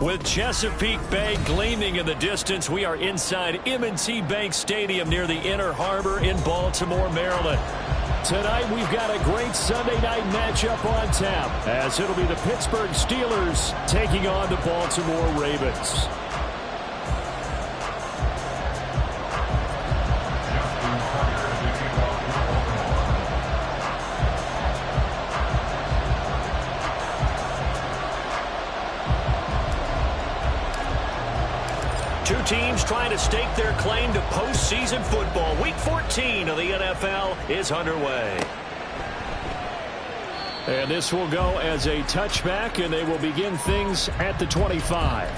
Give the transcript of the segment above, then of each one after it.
With Chesapeake Bay gleaming in the distance, we are inside M&T Bank Stadium near the Inner Harbor in Baltimore, Maryland. Tonight, we've got a great Sunday night matchup on tap, as it'll be the Pittsburgh Steelers taking on the Baltimore Ravens. Two teams trying to stake their claim to postseason football. Week 14 of the NFL is underway. And this will go as a touchback, and they will begin things at the 25.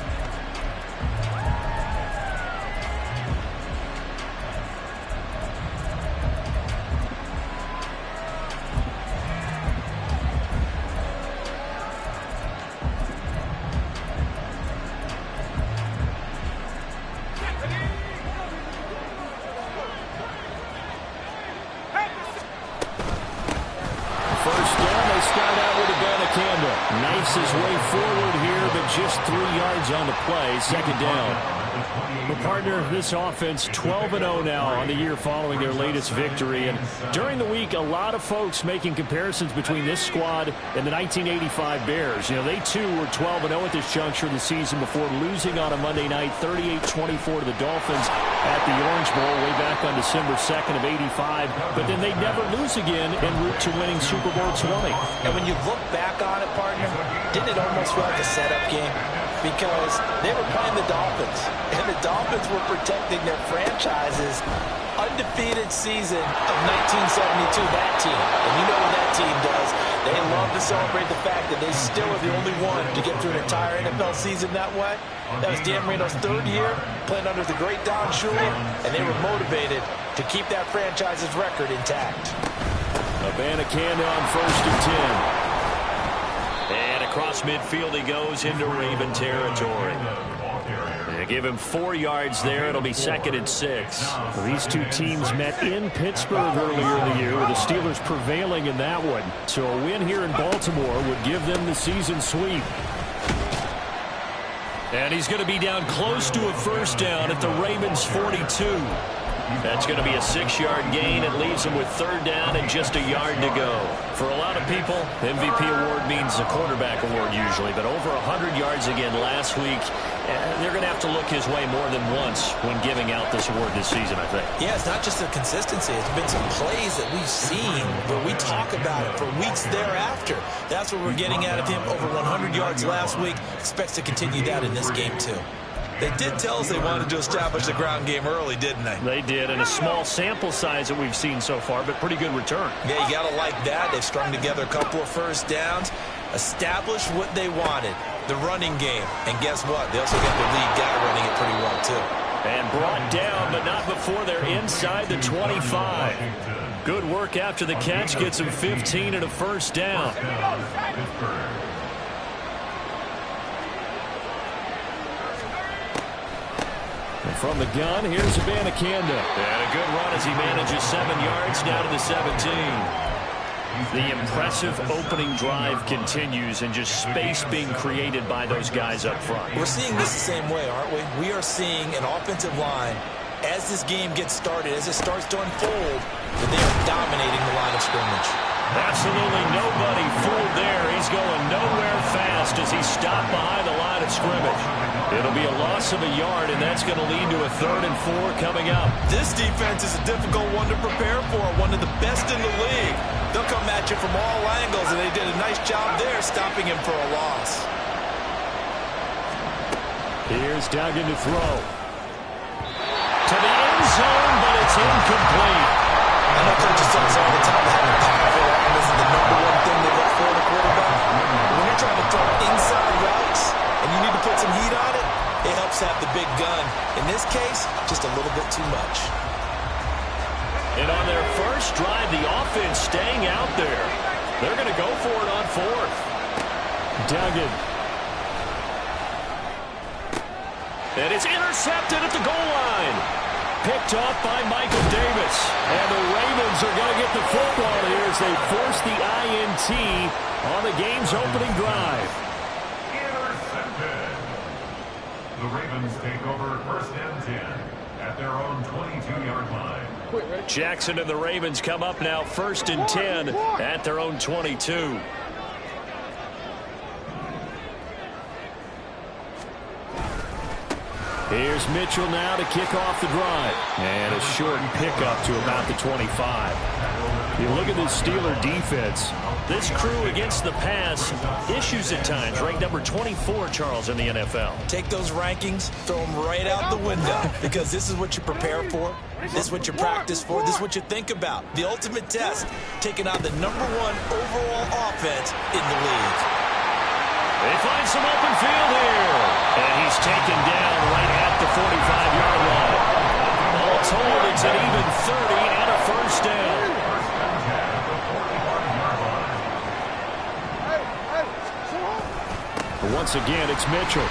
His way forward here, but just 3 yards on the play. Second down. The partner of this offense, 12-0 now on the year following their latest victory. And during the week, a lot of folks making comparisons between this squad and the 1985 Bears. You know, they too were 12-0 at this juncture of the season before losing on a Monday night 38-24 to the Dolphins at the Orange Bowl way back on December 2nd of 85. But then they'd never lose again en route to winning Super Bowl 20. And when you look back on it, partner, didn't it almost feel like a setup game? Because they were playing the Dolphins, and the Dolphins were protecting their franchise's undefeated season of 1972, that team. And you know what that team does. They love to celebrate the fact that they still are the only one to get through an entire NFL season that way. That was Dan Marino's 3rd year, playing under the great Don Shula, and they were motivated to keep that franchise's record intact. Abanikanda on 1st and 10. And across midfield he goes into Raven territory. They give him 4 yards there. It'll be 2nd and 6. Well, these two teams met in Pittsburgh earlier in the year, with the Steelers prevailing in that one. So a win here in Baltimore would give them the season sweep. And he's going to be down close to a first down at the Ravens 42. That's going to be a 6-yard gain. It leaves them with 3rd down and just a yard to go. For a lot of people, MVP award means a quarterback award usually, but over 100 yards again last week. They're going to have to look his way more than once when giving out this award this season, I think. Yeah, it's not just the consistency. It's been some plays that we've seen where we talk about it for weeks thereafter. That's what we're getting out of him. Over 100 yards last week. Expects to continue that in this game, too. They did tell us they wanted to establish the ground game early, didn't they? They did, and a small sample size that we've seen so far, but pretty good return. Yeah, you got to like that. They've strung together a couple of first downs, established what they wanted, the running game. And guess what? They also got the lead guy running it pretty well, too. And brought down, but not before they're inside the 25. Good work after the catch. Gets them 15 and a first down. From the gun, here's Abanikanda. And a good run as he manages 7 yards down to the 17. The impressive opening drive continues, and just space being created by those guys up front. We're seeing this the same way, aren't we? We are seeing an offensive line, as this game gets started, as it starts to unfold, that they are dominating the line of scrimmage. Absolutely nobody fooled there. He's going nowhere fast as he stopped behind the line of scrimmage. It'll be a loss of a yard, and that's going to lead to a 3rd and 4 coming up. This defense is a difficult one to prepare for, one of the best in the league. They'll come at you from all angles, and they did a nice job there stopping him for a loss. Here's Duggan to throw. To the end zone, but it's incomplete. I know coaches tell us all the time that having powerful arm isn't the #1 thing they look for in a quarterback. When you're trying to throw inside routes and you need to put some heat on it, it helps have the big gun. In this case, just a little bit too much. And on their first drive, the offense staying out there. They're going to go for it on 4th. Duggan. And it's intercepted at the goal line. Picked off by Michael Davis. And the Ravens are going to get the football here as they force the INT on the game's opening drive. The Ravens take over 1st and 10 at their own 22-yard line. Jackson and the Ravens come up now 1st and 10 at their own 22. Here's Mitchell now to kick off the drive. And a short pickup to about the 25. You look at this Steeler defense. This crew against the pass, issues at times. Ranked number 24, Charles, in the NFL. Take those rankings, throw them right out the window, because this is what you prepare for. This is what you practice for. This is what you think about. The ultimate test, taking on the #1 overall offense in the league. They find some open field here. And he's taken down right at the 45-yard line. All told, it's an even 30 and a 1st down. But once again, it's Mitchell.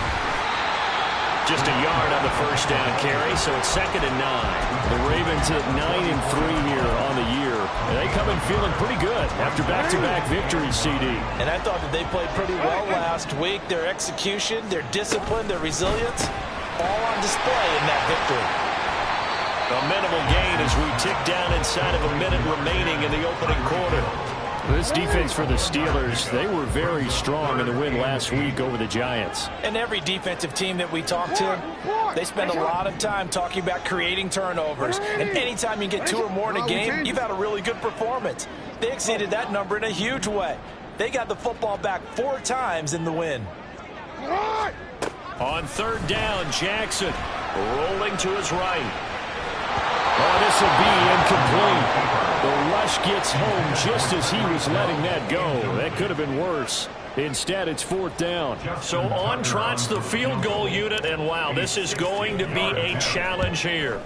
Just a yard on the 1st down carry, so it's 2nd and 9. The Ravens at 9-3 here on the year. And they come in feeling pretty good after back-to-back victories, CD. And I thought that they played pretty well last week. Their execution, their discipline, their resilience, all on display in that victory. A minimal gain as we tick down inside of a minute remaining in the opening quarter. This defense for the Steelers, they were very strong in the win last week over the Giants. And every defensive team that we talk to, they spend a lot of time talking about creating turnovers. And anytime you get 2 or more in a game, you've had a really good performance. They exceeded that number in a huge way. They got the football back 4 times in the win. On 3rd down, Jackson rolling to his right. Oh, this will be incomplete. The rush gets home just as he was letting that go. That could have been worse. Instead, it's 4th down. So on trots the field goal unit, and wow, this is going to be a challenge here.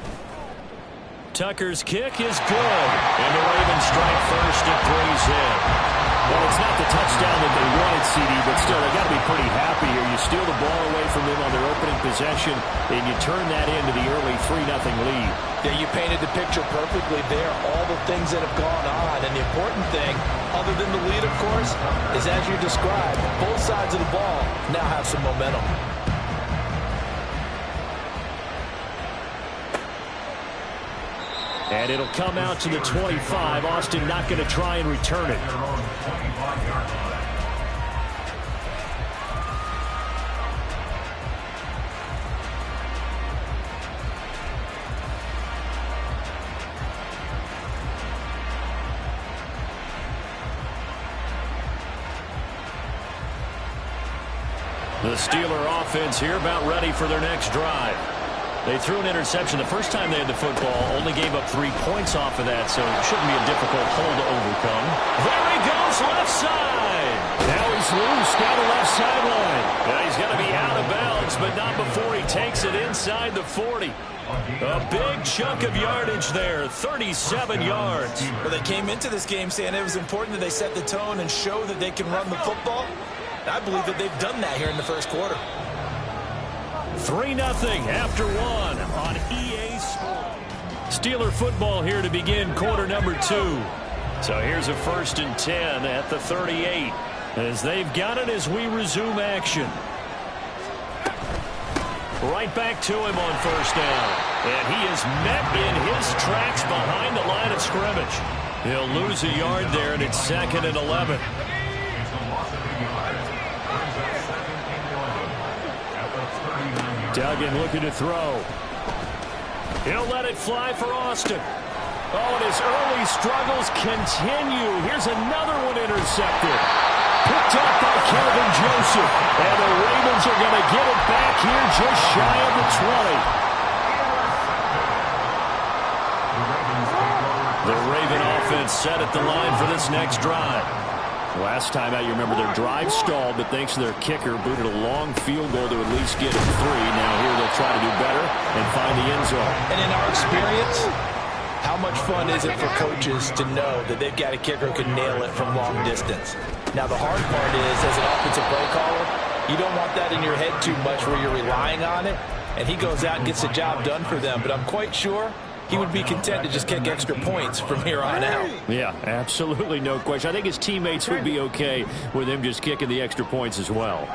Tucker's kick is good, and the Ravens strike first at 3's in. Well, it's not the touchdown that they wanted, CD, but still, they got to be pretty happy here. You steal the ball away from them on their opening possession, and you turn that into the early 3-0 lead. Yeah, you painted the picture perfectly there, all the things that have gone on. And the important thing, other than the lead, of course, is as you described, both sides of the ball now have some momentum. And it'll come out to the 25. Austin not going to try and return it. The Steeler offense here about ready for their next drive. They threw an interception the first time they had the football, only gave up 3 points off of that, so it shouldn't be a difficult hole to overcome. There he goes, left side. Now he's loose down the left sideline. He's going to be out of bounds, but not before he takes it inside the 40. A big chunk of yardage there, 37 yards. Well, they came into this game saying it was important that they set the tone and show that they can run the football. I believe that they've done that here in the first quarter. 3-0 after 1 on EA Sports. Steeler football here to begin quarter number 2. So here's a 1st and 10 at the 38 as they've got it as we resume action. Right back to him on 1st down. And he is met in his tracks behind the line of scrimmage. He'll lose a yard there, and it's 2nd and 11. Duggan looking to throw. He'll let it fly for Austin. Oh, and his early struggles continue. Here's another one intercepted. Picked up by Kelvin Joseph. And the Ravens are going to get it back here just shy of the 20. The Raven offense set at the line for this next drive. Last time out, you remember their drive stalled, but thanks to their kicker, booted a long field goal to at least get it 3. Now here they'll try to do better and find the end zone. And in our experience, how much fun is it for coaches to know that they've got a kicker who can nail it from long distance? Now, the hard part is, as an offensive play caller, you don't want that in your head too much where you're relying on it, and he goes out and gets the job done for them. But I'm quite sure he would be content to just kick extra points from here on out. Yeah, absolutely no question. I think his teammates would be okay with him just kicking the extra points as well.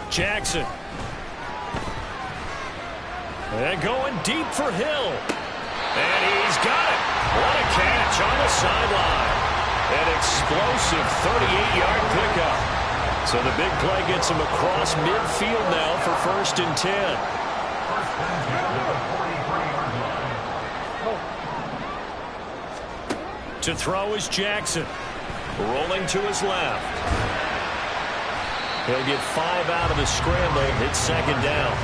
Jackson. And going deep for Hill. And he's got it. What a catch on the sideline. An explosive 38-yard pickup. So the big play gets him across midfield now for 1st and 10. To throw is Jackson. Rolling to his left. He'll get 5 out of the scramble. It's 2nd down.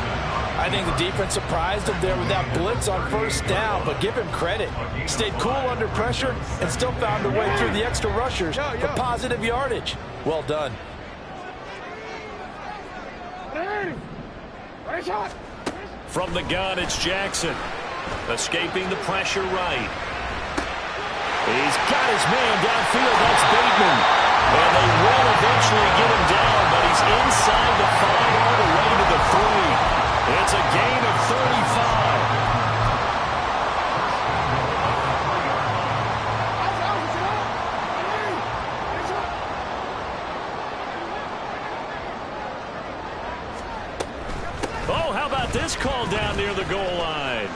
I think the defense surprised him there with that blitz on 1st down, but give him credit. Stayed cool under pressure and still found a way through the extra rushers for positive yardage. Well done. From the gun, it's Jackson. Escaping the pressure right. He's got his man downfield. That's Bateman. And they will eventually get him down, but he's inside the 5 all the way to the 3. It's a gain of 35. Oh, how about this call down near the goal line?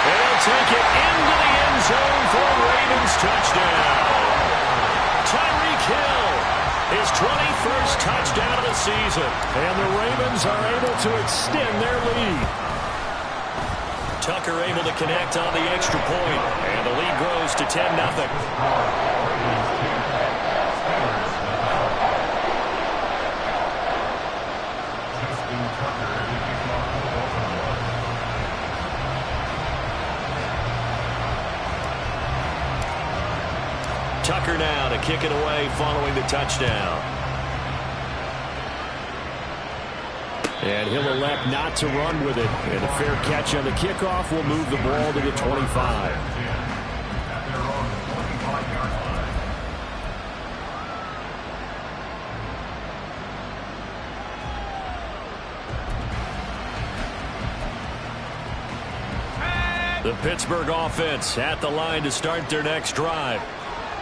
They'll take it into the end zone for a Ravens touchdown. Tyreek Hill, his 21st touchdown of the season. And the Ravens are able to extend their lead. Tucker able to connect on the extra point. And the lead grows to 10-0. Tucker now to kick it away following the touchdown. And he'll elect not to run with it. And a fair catch on the kickoff will move the ball to the 25. The Pittsburgh offense at the line to start their next drive.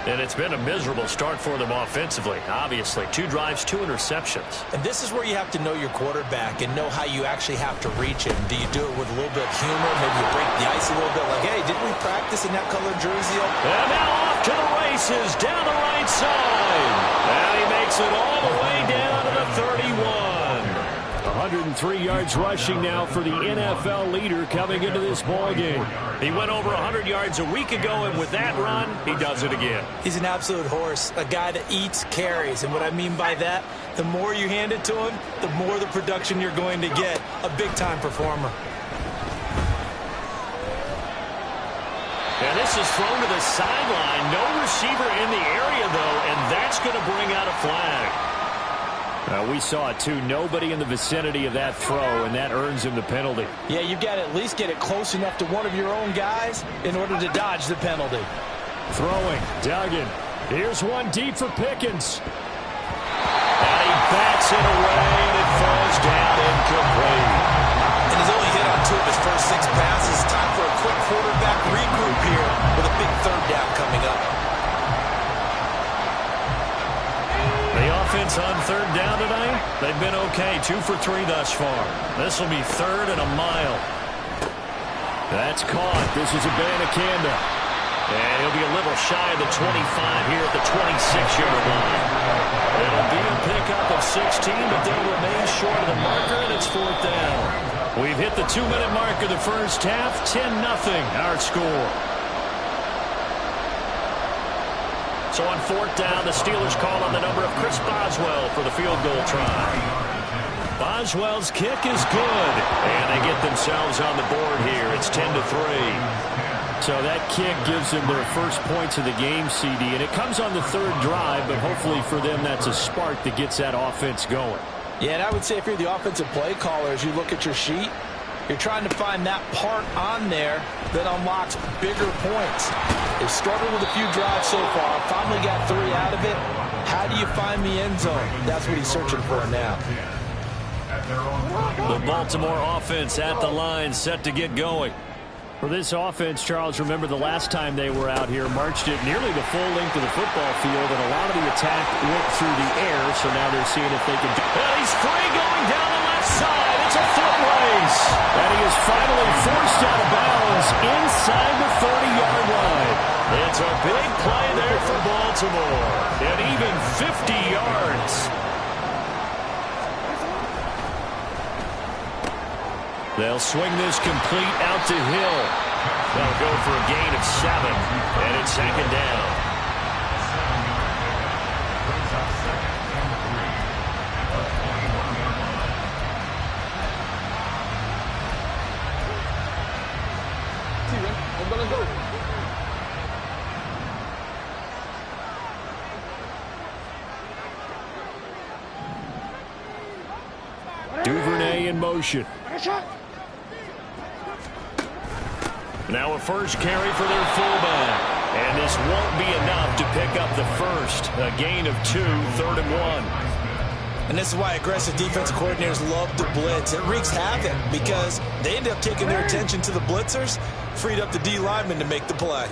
And it's been a miserable start for them offensively, obviously. 2 drives, 2 interceptions. And this is where you have to know your quarterback and know how you actually have to reach him. Do you do it with a little bit of humor? Maybe you break the ice a little bit like, hey, didn't we practice in that colored jersey? And now off to the races down the right side. And he makes it all the way down to the 31. 103 yards rushing now for the NFL leader coming into this ball game. He went over 100 yards a week ago, and with that run, he does it again. He's an absolute horse, a guy that eats carries. And what I mean by that, the more you hand it to him, the more the production you're going to get. A big-time performer. And this is thrown to the sideline. No receiver in the area, though, and that's going to bring out a flag. We saw it, too. Nobody in the vicinity of that throw, and that earns him the penalty. Yeah, you've got to at least get it close enough to one of your own guys in order to dodge the penalty. Throwing. Duggan. Here's one deep for Pickens. And he bats it away, and it falls down incomplete. And he's only hit on 2 of his first 6 passes. Time for a quick quarterback regroup here with a big 3rd down coming up. The offense on 3rd down tonight, they've been okay. 2 for 3 thus far. This will be 3rd and a mile. That's caught. This is Abanikanda. And he'll be a little shy of the 25 here at the 26-yard line. It'll be a pickup of 16, but they'll remain short of the marker, and it's 4th down. We've hit the 2-minute mark of the first half. 10-0 our score. So on 4th down, the Steelers call on the number of Chris Boswell for the field goal try. Boswell's kick is good, and they get themselves on the board here. It's 10-3. So that kick gives them their first points of the game, CD, and it comes on the 3rd drive, but hopefully for them that's a spark that gets that offense going. Yeah, and I would say if you're the offensive play caller, as you look at your sheet, you're trying to find that part on there that unlocks bigger points. They've struggled with a few drives so far. Finally got 3 out of it. How do you find the end zone? That's what he's searching for now. The Baltimore offense at the line, set to get going. For this offense, Charles, remember the last time they were out here, marched it nearly the full length of the football field, and a lot of the attack went through the air, so now they're seeing if they can do it. And he's free going down the left side. It's a foot race. And he is finally forced out of bounds inside the 30-yard line. It's a big play there for Baltimore. And even 50 yards. They'll swing this complete out to Hill. They'll go for a gain of 7, and it's second down. Duvernay in motion. Now a first carry for their fullback. And this won't be enough to pick up the first. A gain of 2, 3rd and 1. And this is why aggressive defensive coordinators love to blitz. It wreaks havoc because they end up taking their attention to the blitzers, freed up the D lineman to make the play.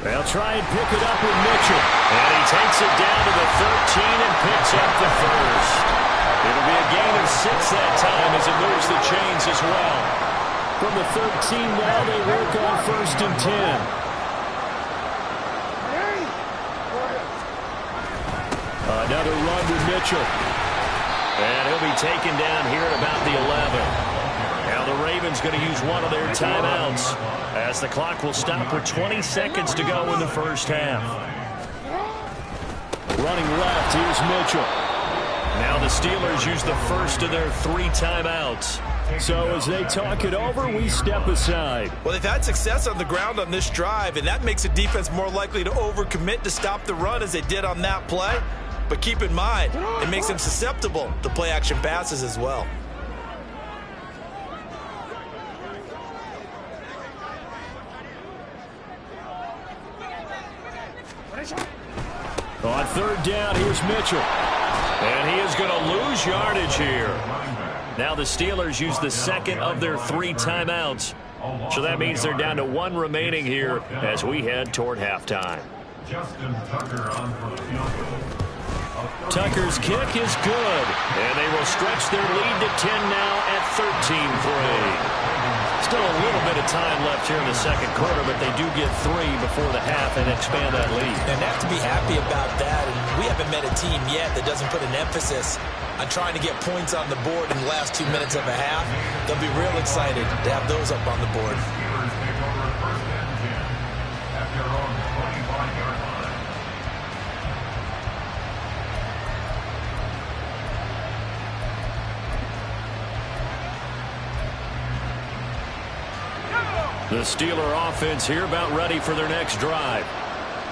They'll try and pick it up with Mitchell. And he takes it down to the 13 and picks up the first. It'll be a gain of 6 that time as it moves the chains as well. From the 13 now, they work on 1st and 10. Another run with Mitchell. And he'll be taken down here at about the 11. Now the Ravens going to use one of their timeouts as the clock will stop with 20 seconds to go in the first half. Running left, here's Mitchell. Now the Steelers use the first of their 3 timeouts. So as they talk it over, we step aside. Well, they've had success on the ground on this drive, and that makes the defense more likely to overcommit to stop the run as they did on that play. But keep in mind, it makes them susceptible to play-action passes as well. On 3rd down, here's Mitchell. And he is going to lose yardage here. Now the Steelers use the second of their 3 timeouts. So that means they're down to 1 remaining here as we head toward halftime. Justin Tucker on for the field goal. Tucker's kick is good. And they will stretch their lead to 10 now at 13-3. Still a little bit of time left here in the second quarter, but they do get 3 before the half and expand that lead. And they have to be happy about that. And we haven't met a team yet that doesn't put an emphasis on trying to get points on the board in the last 2 minutes of a half. They'll be real excited to have those up on the board. Steelers take over 1st and 10 at their own 25-yard line. The Steeler offense here about ready for their next drive.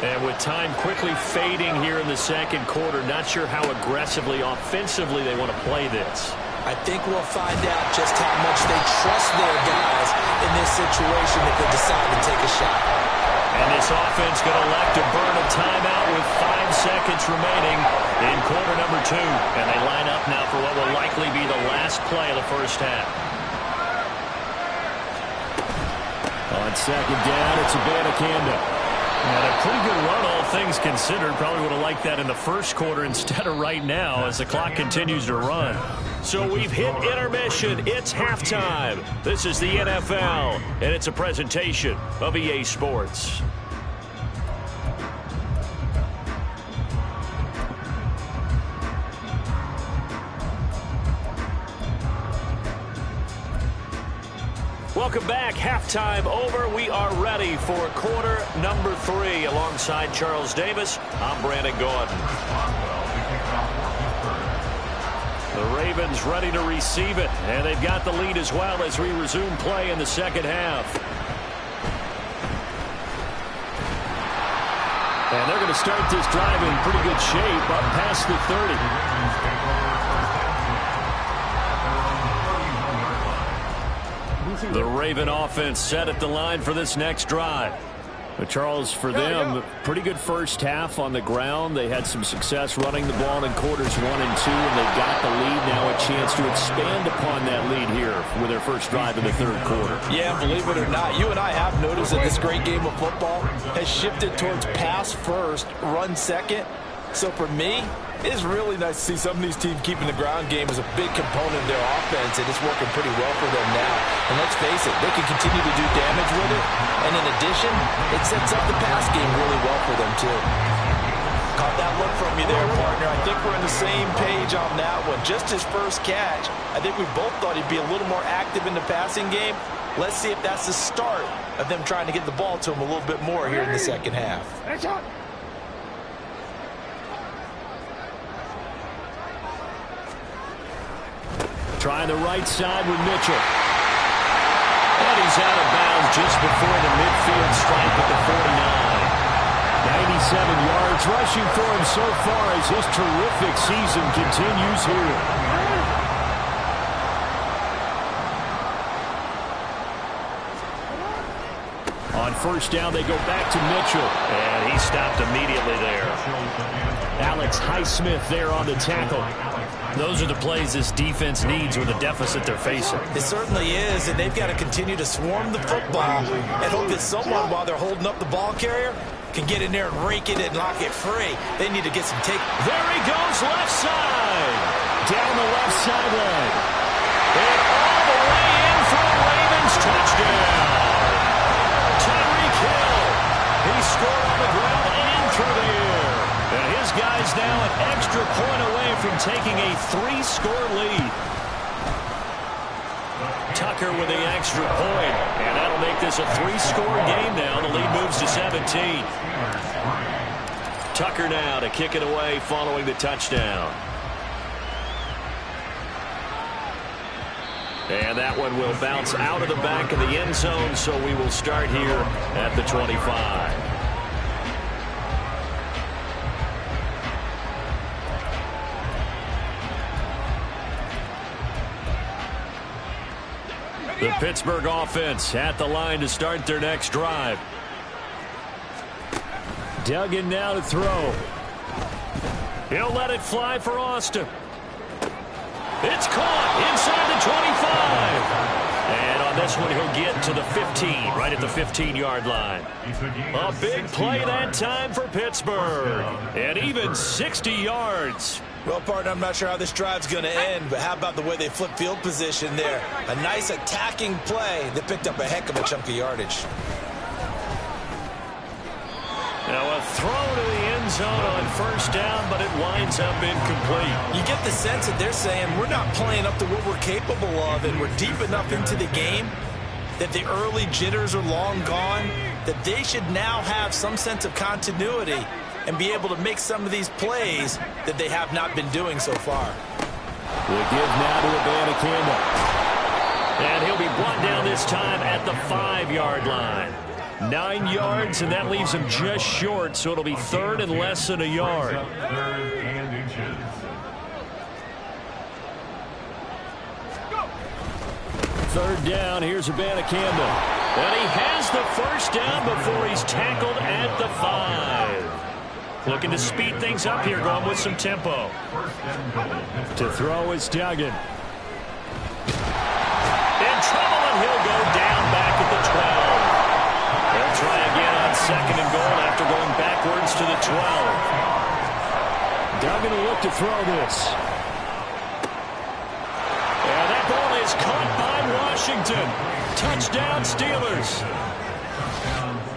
And with time quickly fading here in the second quarter, not sure how aggressively, offensively they want to play this. I think we'll find out just how much they trust their guys in this situation if they decide to take a shot. And this offense going to elect to burn a timeout with 5 seconds remaining in quarter number 2. And they line up now for what will likely be the last play of the first half. On 2nd down, it's Abanikanda. And a pretty good run, all things considered. Probably would have liked that in the first quarter instead of right now as the clock continues to run. So we've hit intermission. It's halftime. This is the NFL, and it's a presentation of EA Sports. Welcome back. Halftime over. We are ready for quarter number 3. Alongside Charles Davis, I'm Brandon Gordon. The Ravens ready to receive it, and they've got the lead as well as we resume play in the second half. And they're going to start this drive in pretty good shape up past the 30. The Raven offense set at the line for this next drive. But Charles, for them, pretty good first half on the ground. They had some success running the ball in quarters 1 and 2, and they got the lead. Now a chance to expand upon that lead here with their first drive in the third quarter. Yeah, believe it or not, you and I have noticed that this great game of football has shifted towards pass first, run second. So for me, it's really nice to see some of these teams keeping the ground game as a big component of their offense, and it's working pretty well for them now. And let's face it, they can continue to do damage with it. And in addition, it sets up the pass game really well for them, too. Caught that look from you there, partner. I think we're on the same page on that one. Just his first catch, I think we both thought he'd be a little more active in the passing game. Let's see if that's the start of them trying to get the ball to him a little bit more here in the second half. Trying the right side with Mitchell. And he's out of bounds just before the midfield stripe at the 49. 97 yards rushing for him so far as his terrific season continues here. On first down, they go back to Mitchell. And he stopped immediately there. Alex Highsmith there on the tackle. Those are the plays this defense needs with the deficit they're facing. It certainly is, and they've got to continue to swarm the football and hope that someone, while they're holding up the ball carrier, can get in there and rake it and knock it free. They need to get some take. There he goes, left side. Down the left sideline. And all the way in for a Ravens touchdown. Tyreek Hill. He scored on the ground and through the air. And his guy's now an extra point away from taking a 3-score lead. Tucker with the extra point. And that'll make this a 3-score game now. The lead moves to 17. Tucker now to kick it away following the touchdown. And that one will bounce out of the back of the end zone, so we will start here at the 25. The Pittsburgh offense at the line to start their next drive. Duggan now to throw. He'll let it fly for Austin. It's caught inside the 25. And on this one, he'll get to the 15, right at the 15-yard line. A big play that time for Pittsburgh. And even 60 yards. Well, partner, I'm not sure how this drive's going to end, but how about the way they flip field position there? A nice attacking play that picked up a heck of a chunk of yardage. Now a throw to the end zone on first down, but it winds up incomplete. You get the sense that they're saying we're not playing up to what we're capable of, and we're deep enough into the game that the early jitters are long gone, that they should now have some sense of continuity and be able to make some of these plays that they have not been doing so far. We'll give now to Abanikanda. And he'll be brought down this time at the 5-yard line. 9 yards, and that leaves him just short, so it'll be third and less than a yard. Third and inches. Third down, here's Abanikanda. And he has the first down before he's tackled at the 5. Looking to speed things up here, going with some tempo. To throw is Duggan. In trouble, and he'll go down back at the 12. They'll try again on second and goal after going backwards to the 12. Duggan will look to throw this. And that ball is caught by Washington. Touchdown, Steelers.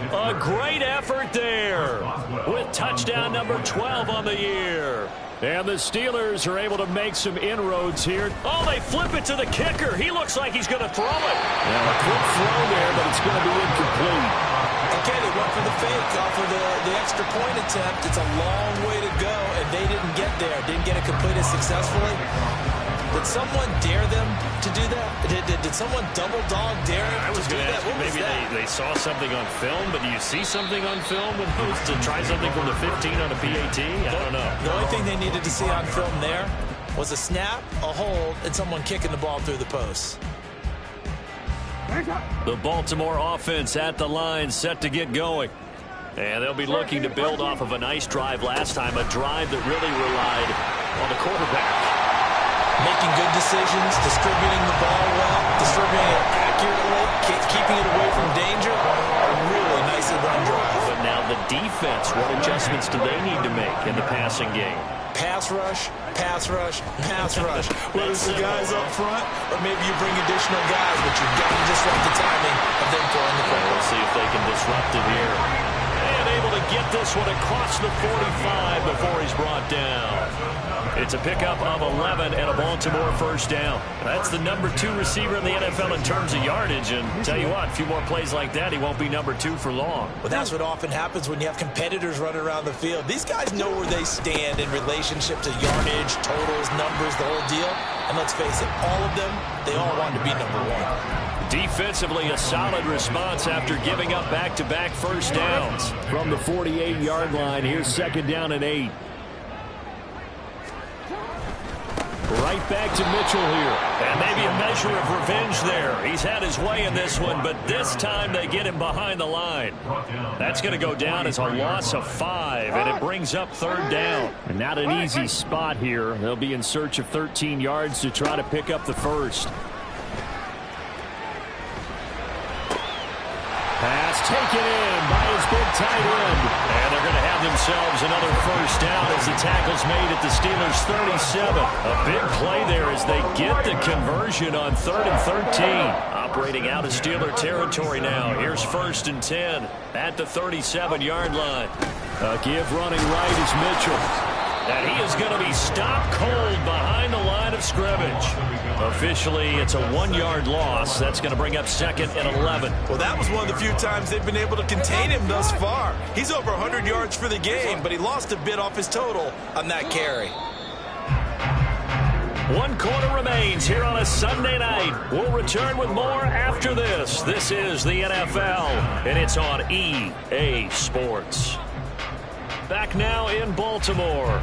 A great effort there with touchdown number 12 on the year. And the Steelers are able to make some inroads here. Oh, they flip it to the kicker. He looks like he's going to throw it. Now, a quick throw there, but it's going to be incomplete. Okay, they went for the fake off of the extra point attempt. It's a long way to go, and they didn't get there. Didn't get it completed successfully. Did someone dare them to do that? Did someone double dog dare them to do that? What was maybe that? they saw something on film, but do you see something on film when it was to try something from the 15 on a PAT? I don't know. The only thing they needed to see on film there was a snap, a hold, and someone kicking the ball through the posts. The Baltimore offense at the line, set to get going. And they'll be looking to build off of a nice drive last time, a drive that really relied on the quarterback. Making good decisions, distributing the ball well, distributing it accurately, keeping it away from danger. A really nicely run drive. But now the defense, what adjustments do they need to make in the passing game? Pass rush, pass rush, pass rush. Whether it's the guys up front or maybe you bring additional guys, but you've got to disrupt the timing of them throwing the football. We'll see if they can disrupt it here. And able to get this one across the 45 before he's brought down. It's a pickup of 11 and a Baltimore first down. That's the number 2 receiver in the NFL in terms of yardage. And tell you what, a few more plays like that, he won't be number 2 for long. Well, that's what often happens when you have competitors running around the field. These guys know where they stand in relationship to yardage, totals, numbers, the whole deal. And let's face it, all of them, they all want to be number 1. Defensively, a solid response after giving up back-to-back first downs. From the 48-yard line, here's 2nd down and 8. Right back to Mitchell here. And maybe a measure of revenge there. He's had his way in this one, but this time they get him behind the line. That's going to go down as a loss of 5, and it brings up 3rd down. And not an easy spot here. They'll be in search of 13 yards to try to pick up the first. Pass taken in by his big tight end. And they're going to have themselves another first down as the tackle's made at the Steelers' 37. A big play there as they get the conversion on 3rd and 13. Operating out of Steeler territory now. Here's 1st and 10 at the 37-yard line. A give running right is Mitchell. And he is going to be stopped cold behind the line of scrimmage. Officially, it's a 1-yard loss. That's going to bring up 2nd and 11. Well, that was one of the few times they've been able to contain him thus far. He's over 100 yards for the game, but he lost a bit off his total on that carry. 1 quarter remains here on a Sunday night. We'll return with more after this. This is the NFL, and it's on EA Sports. Back now in Baltimore.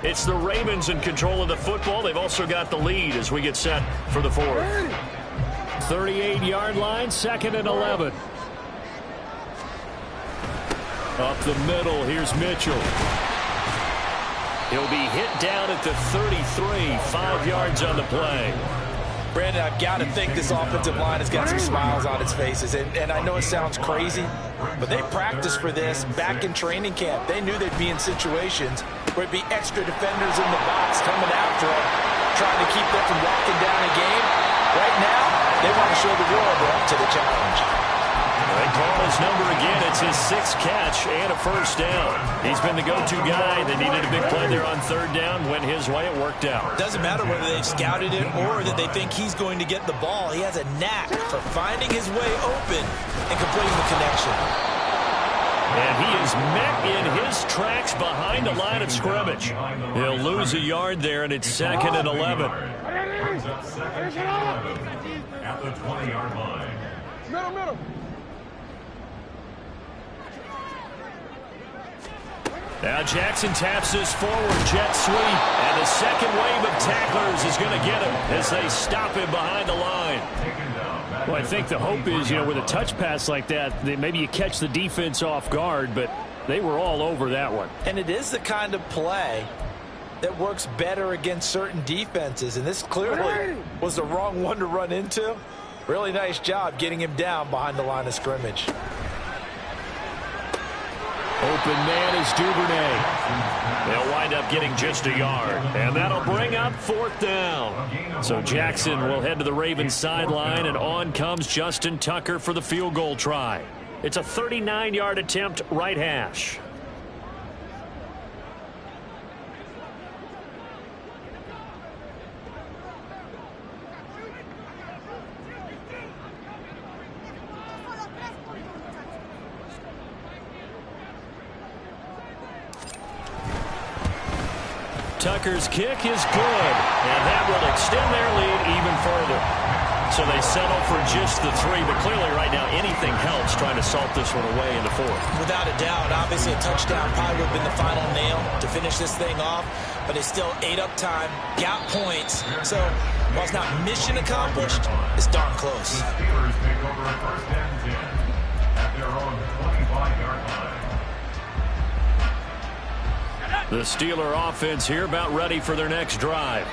It's the Ravens in control of the football. They've also got the lead as we get set for the 4th. 38-yard line, 2nd and 11. Up the middle, here's Mitchell. He'll be hit down at the 33, 5 yards on the play. Brandon, I've got to think this offensive line has got some smiles on its faces. And I know it sounds crazy, but they practiced for this back in training camp. They knew they'd be in situations where it'd be extra defenders in the box coming after them, trying to keep them from walking down a game. Right now, they want to show the world they're up to the challenge. They call his number again. It's his 6th catch and a first down. He's been the go-to guy. They needed a big play there on 3rd down. Went his way. It worked out. Doesn't matter whether they've scouted it or that they think he's going to get the ball. He has a knack for finding his way open and completing the connection. And he is met in his tracks behind the line of scrimmage. He'll lose a yard there, and it's 2nd and 11. Brings up 2nd and 11 at the 20-yard line. Middle. Now Jackson taps this forward jet sweep, and the second wave of tacklers is going to get him as they stop him behind the line. Well, I think the hope is, with a touch pass like that, maybe you catch the defense off guard, but they were all over that one. And it is the kind of play that works better against certain defenses, and this clearly was the wrong one to run into. Really nice job getting him down behind the line of scrimmage. Open man is Duvernay. They'll wind up getting just a yard, and that'll bring up 4th down. So Jackson will head to the Ravens sideline, and on comes Justin Tucker for the field goal try. It's a 39-yard attempt, right hash. Tucker's kick is good, and that will extend their lead even further. So they settle for just the 3, but clearly right now anything helps trying to salt this one away in the 4th. Without a doubt, obviously a touchdown probably would have been the final nail to finish this thing off, but it's still ate up time, got points. So while it's not mission accomplished, it's darn close. The Steelers take over 1st and 10 at their own 25-yard line. The Steeler offense here about ready for their next drive.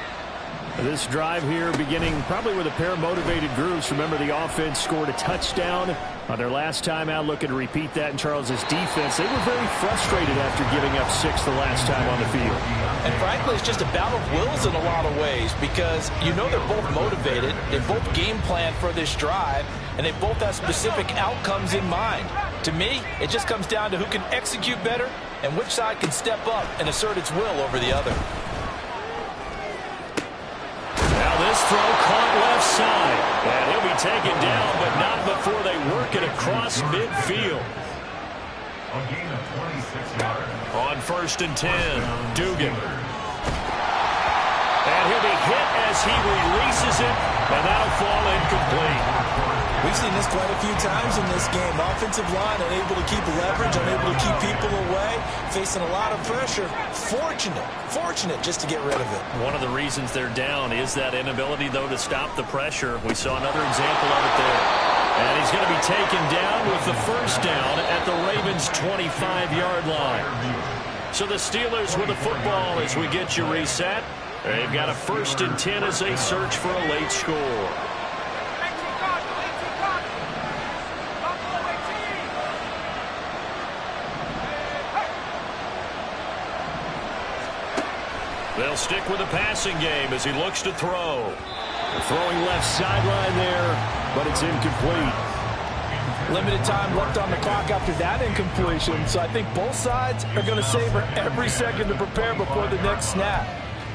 This drive here beginning probably with a pair of motivated groups. Remember, the offense scored a touchdown on their last time out, looking to repeat that in Charles's defense. They were very frustrated after giving up 6 the last time on the field. And frankly, it's just a battle of wills in a lot of ways because you know they're both motivated, they both game plan for this drive, and they both have specific outcomes in mind. To me, it just comes down to who can execute better and which side can step up and assert its will over the other. Now this throw caught left side. And he'll be taken down, but not before they work it across midfield. A gain of 26 yards. On 1st and 10, Dugan. And he'll be hit as he releases it, and that'll fall incomplete. We've seen this quite a few times in this game. Offensive line unable to keep leverage, unable to keep people away, facing a lot of pressure. Fortunate just to get rid of it. One of the reasons they're down is that inability, though, to stop the pressure. We saw another example of it there. And he's going to be taken down with the first down at the Ravens' 25-yard line. So the Steelers with the football as we get you reset. They've got a 1st and 10 as they search for a late score. They'll stick with the passing game as he looks to throw. Throwing left sideline there, but it's incomplete. Limited time left on the clock after that incompletion, so I think both sides are going to savor every second to prepare before the next snap.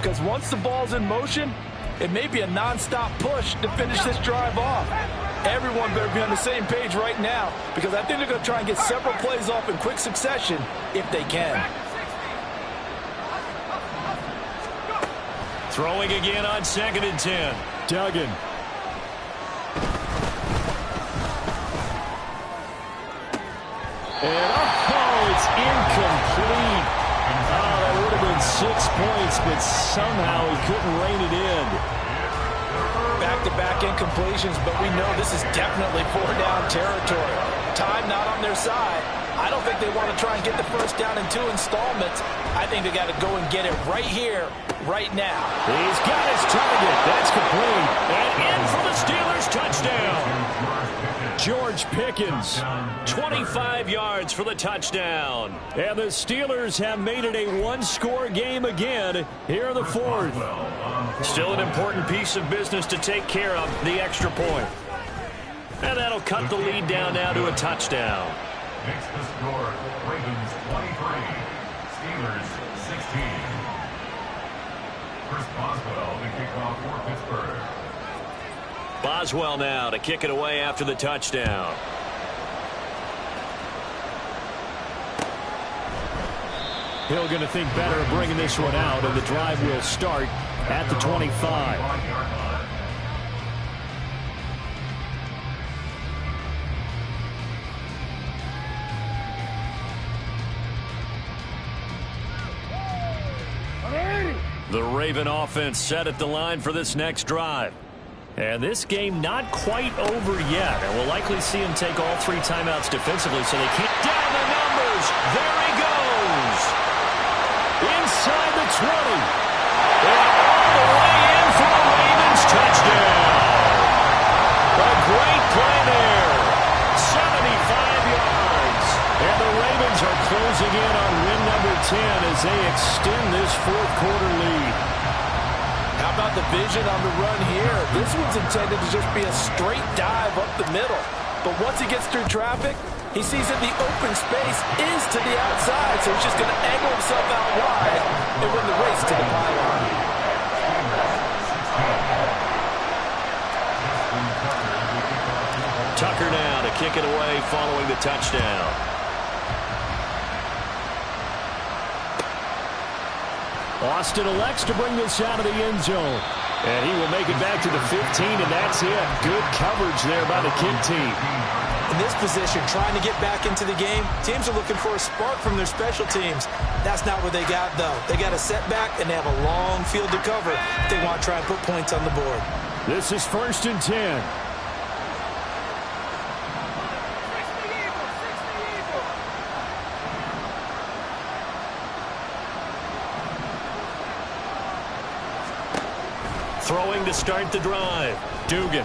Because once the ball's in motion, it may be a non-stop push to finish this drive off. Everyone better be on the same page right now because I think they're going to try and get several plays off in quick succession if they can. Throwing again on 2nd and 10. Duggan. And it's incomplete. That would have been 6 points, but somehow he couldn't rein it in. Back-to-back incompletions, but we know this is definitely 4-down territory. Time not on their side. I don't think they want to try and get the first down in 2 installments. I think they got to go and get it right here, right now. He's got his target. That's complete. And in for the Steelers touchdown. George Pickens. 25 yards for the touchdown. And the Steelers have made it a one-score game again here in the 4th. Still an important piece of business to take care of, the extra point. And that'll cut the lead down now to a touchdown. Makes the score Ravens 23, Steelers 16. Chris Boswell to kick off for Pittsburgh. Boswell now to kick it away after the touchdown. Hill going to think better of bringing this one out, and the drive will start at the 25. The Raven offense set at the line for this next drive. And this game not quite over yet. And we'll likely see him take all 3 timeouts defensively so they can't. Down the numbers. There he goes. Inside the 20. And all the way in for a Ravens touchdown. A great play there. 75 yards. And the Ravens are closing in on win number 10 as they extend this 4th quarter lead. How about the vision on the run here? This one's intended to just be a straight dive up the middle. But once he gets through traffic, he sees that the open space is to the outside, so he's just going to angle himself out wide and win the race to the pylon. Tucker now to kick it away following the touchdown. Austin elects to bring this out of the end zone. And he will make it back to the 15, and that's it. Good coverage there by the kick team. In this position, trying to get back into the game, teams are looking for a spark from their special teams. That's not what they got, though. They got a setback, and they have a long field to cover if they want to try and put points on the board. This is 1st and 10. Throwing to start the drive. Dugan.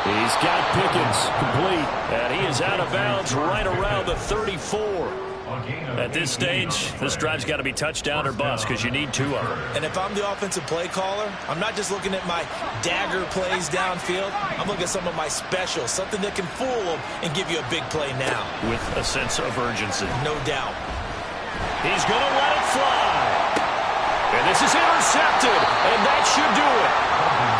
He's got Pickens complete. And he is out of bounds right around the 34. At this stage, this drive's got to be touchdown or bust because you need 2 of them. And if I'm the offensive play caller, I'm not just looking at my dagger plays downfield. I'm looking at some of my specials, something that can fool them and give you a big play now. With a sense of urgency. No doubt. He's going to let it fly. And this is intercepted, and that should do it.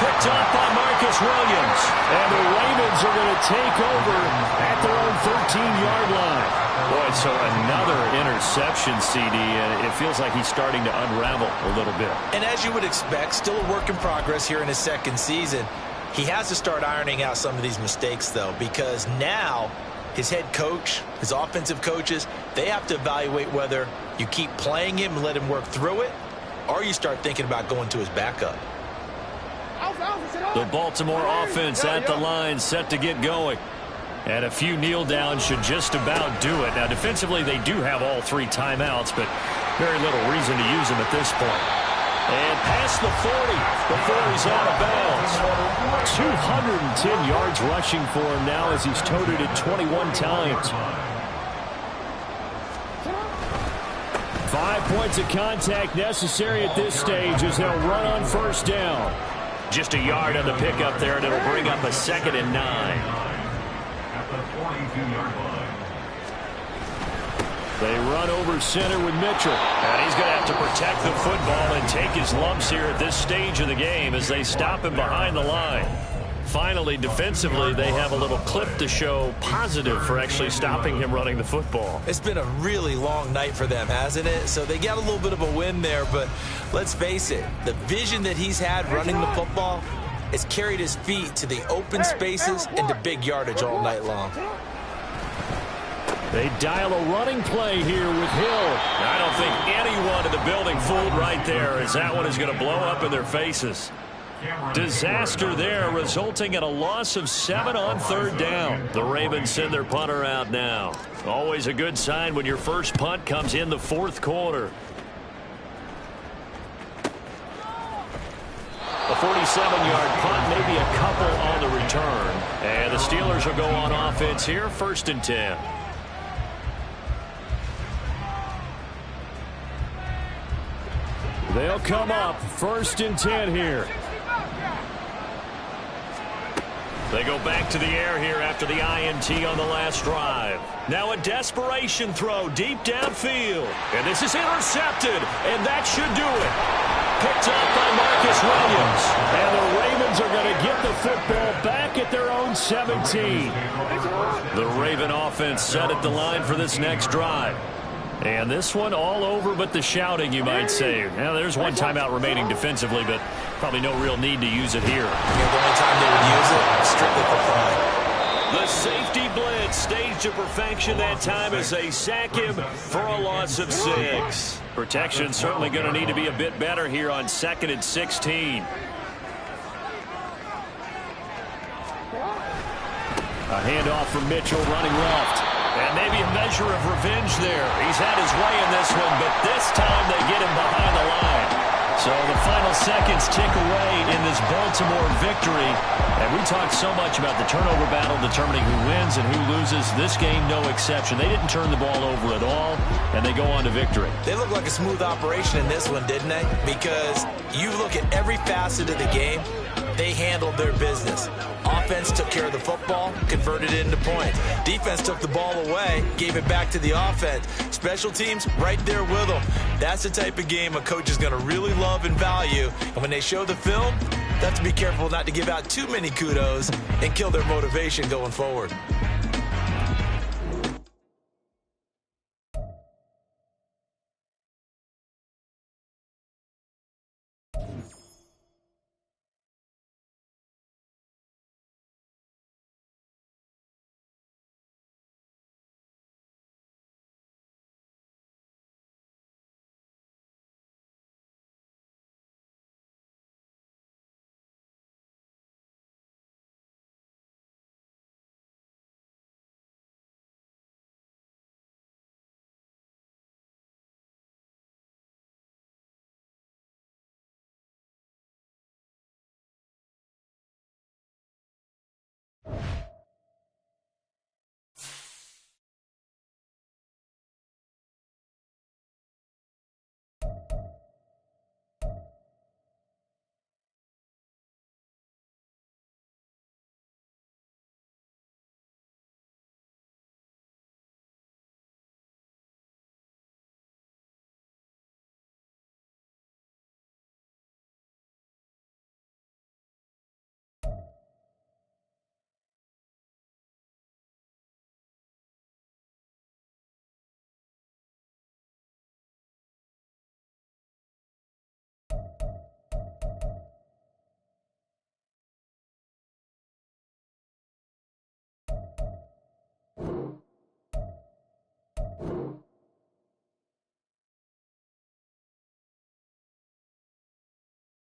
Picked up by Marcus Williams. And the Ravens are going to take over at their own 13-yard line. Boy, so another interception, CD, and it feels like he's starting to unravel a little bit. And as you would expect, still a work in progress here in his second season. He has to start ironing out some of these mistakes, though, because now his head coach, his offensive coaches, they have to evaluate whether you keep playing him and let him work through it, or you start thinking about going to his backup. The Baltimore offense at the line, set to get going. And a few kneel downs should just about do it. Now, defensively, they do have all 3 timeouts, but very little reason to use them at this point. And past the 40 before he's out of bounds. 210 yards rushing for him now as he's toted it 21 times. 5 points of contact necessary at this stage as they'll run on first down. Just a yard on the pickup there, and it'll bring up a 2nd and 9. They run over center with Mitchell. And he's going to have to protect the football and take his lumps here at this stage of the game as they stop him behind the line. Finally, defensively, they have a little clip to show positive for actually stopping him running the football. It's been a really long night for them, hasn't it? So they got a little bit of a win there, but let's face it, the vision that he's had running the football has carried his feet to the open spaces and to big yardage all night long. They dial a running play here with Hill. I don't think anyone in the building fooled right there, as that one is going to blow up in their faces. Disaster there, resulting in a loss of 7 on 3rd down. The Ravens send their punter out now. Always a good sign when your first punt comes in the 4th quarter. A 47-yard punt, maybe a couple on the return. And the Steelers will go on offense here, 1st and 10. They'll come up 1st and 10 here. They go back to the air here after the INT on the last drive. Now a desperation throw deep downfield. And this is intercepted, and that should do it. Picked up by Marcus Williams. And the Ravens are going to get the football back at their own 17. The Raven offense set at the line for this next drive. And this one all over but the shouting, you might say. Now, there's one timeout remaining defensively, but probably no real need to use it here. Yeah, the only time they would use it, strictly for fun. The safety blitz staged to perfection that time as they sack him for a loss of 6. Protection certainly going to need to be a bit better here on 2nd and 16. A handoff from Mitchell running left. And maybe a measure of revenge there. He's had his way in this one, but this time they get him behind the line. So the final seconds tick away in this Baltimore victory. And we talked so much about the turnover battle determining who wins and who loses. This game, no exception. They didn't turn the ball over at all, and they go on to victory. They look like a smooth operation in this one, didn't they? Because you look at every facet of the game, they handled their business. Offense took care of the football, converted it into points. Defense took the ball away, gave it back to the offense. Special teams right there with them. That's the type of game a coach is going to really love and value. And when they show the film, they have to be careful not to give out too many kudos and kill their motivation going forward.